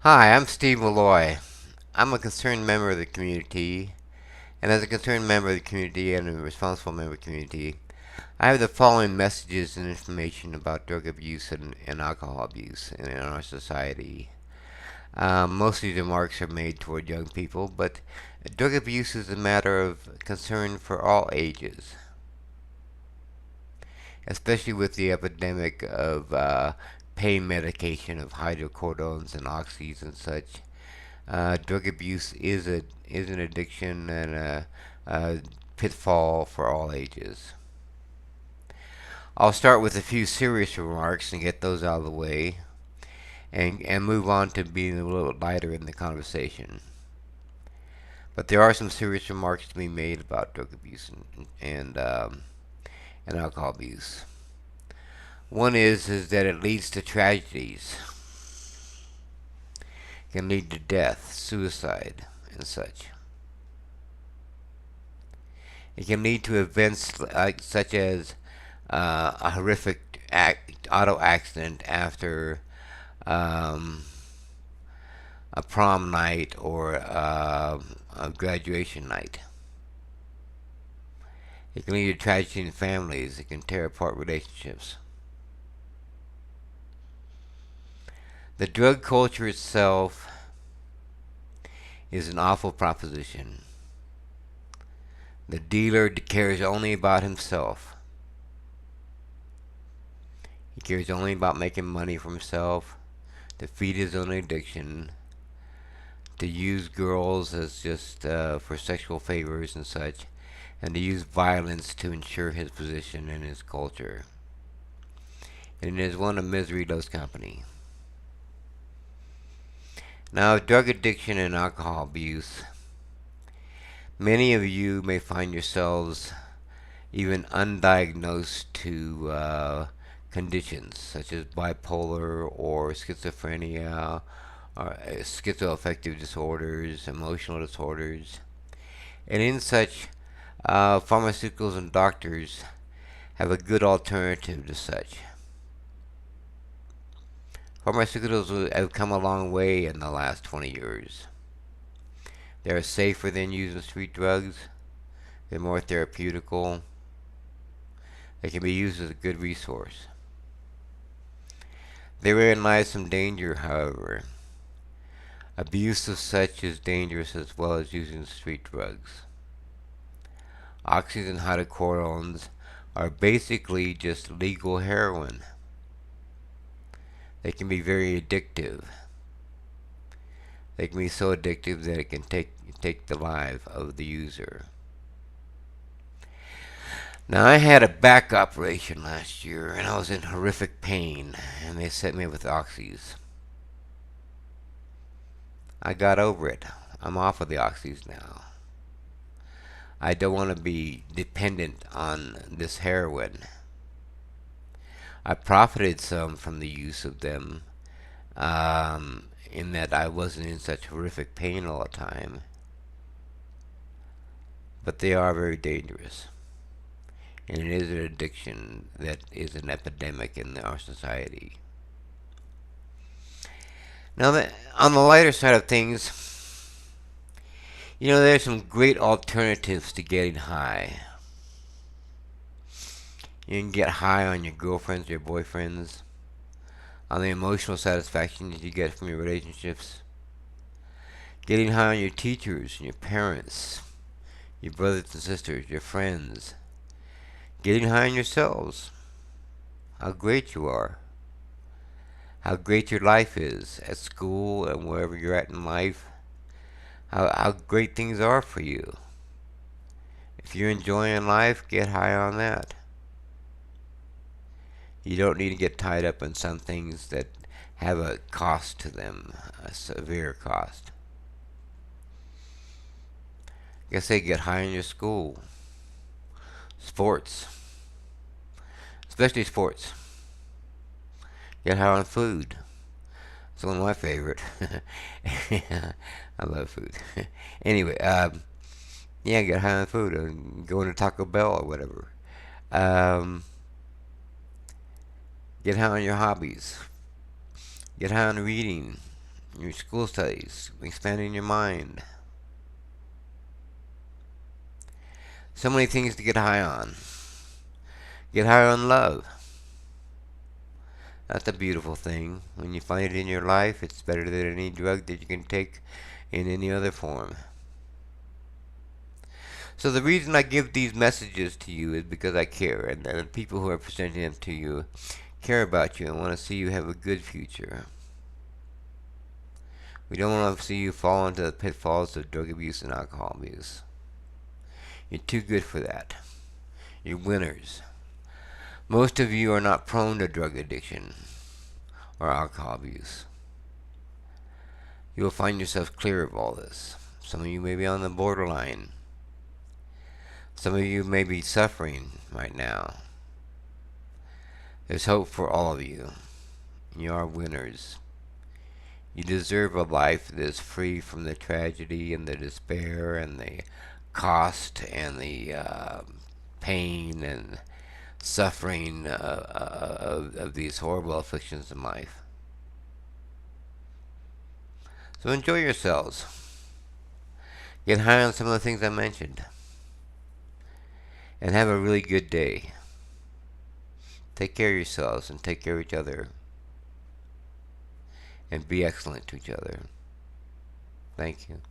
Hi, I'm Steve Malloy. I'm a concerned member of the community, and as a concerned member of the community and a responsible member of the community, I have the following messages and information about drug abuse and alcohol abuse in our society. Most of these remarks are made toward young people, but drug abuse is a matter of concern for all ages, especially with the epidemic of pain medication of hydrocordones and oxys and such. Drug abuse is an addiction and a pitfall for all ages. I'll start with a few serious remarks and get those out of the way, and move on to being a little lighter in the conversation. But there are some serious remarks to be made about drug abuse and alcohol abuse. One is that it leads to tragedies, can lead to death, suicide, and such. It can lead to events such as a horrific auto accident after um, a prom night or a graduation night. It can lead to tragedy in families. It can tear apart relationships. The drug culture itself is an awful proposition. The dealer cares only about himself. He cares only about making money for himself, to feed his own addiction, to use girls as just for sexual favors and such, and to use violence to ensure his position in his culture. And it is one of misery loves company. Now, drug addiction and alcohol abuse. Many of you may find yourselves even undiagnosed to conditions such as bipolar or schizophrenia or schizoaffective disorders, emotional disorders. And in such, pharmaceuticals and doctors have a good alternative to such. Pharmaceuticals have come a long way in the last 20 years. They are safer than using street drugs. They're more therapeutical. They can be used as a good resource. Therein lies some danger, however. Abuse of such is dangerous as well as using street drugs. Oxys and hydrocordones are basically just legal heroin. They can be very addictive. They can be so addictive that it can take the life of the user. Now, I had a back operation last year, and I was in horrific pain, and they set me with oxys. I got over it. I'm off of the oxys now. I don't want to be dependent on this heroin. I profited some from the use of them, in that I wasn't in such horrific pain all the time. But they are very dangerous. And it is an addiction that is an epidemic in our society. Now, on the lighter side of things, there's some great alternatives to getting high. You can get high on your girlfriends, your boyfriends, on the emotional satisfaction that you get from your relationships, getting high on your teachers and your parents, your brothers and sisters, your friends, getting high on yourselves, how great you are, how great your life is at school and wherever you're at in life, how great things are for you. If you're enjoying life, get high on that. You don't need to get tied up in some things that have a cost to them, a severe cost. I guess they get high in your school. Sports, especially sports. Get high on food. It's one of my favorite. I love food. Anyway, yeah, get high on food. Going to Taco Bell or whatever. Um, get high on your hobbies. Get high on reading. your school studies, expanding your mind. So many things to get high on. Get high on love. That's a beautiful thing. When you find it in your life, it's better than any drug that you can take in any other form. So the reason I give these messages to you is because I care, and the people who are presenting them to you care about you and want to see you have a good future. We don't want to see you fall into the pitfalls of drug abuse and alcohol abuse. You're too good for that. You're winners. Most of you are not prone to drug addiction or alcohol abuse. You will find yourself clear of all this. Some of you may be on the borderline. Some of you may be suffering right now. There's hope for all of you. You are winners. You deserve a life that is free from the tragedy and the despair and the cost and the pain and suffering of these horrible afflictions in life. So enjoy yourselves. Get high on some of the things I mentioned. And have a really good day. Take care of yourselves and take care of each other. And be excellent to each other. Thank you.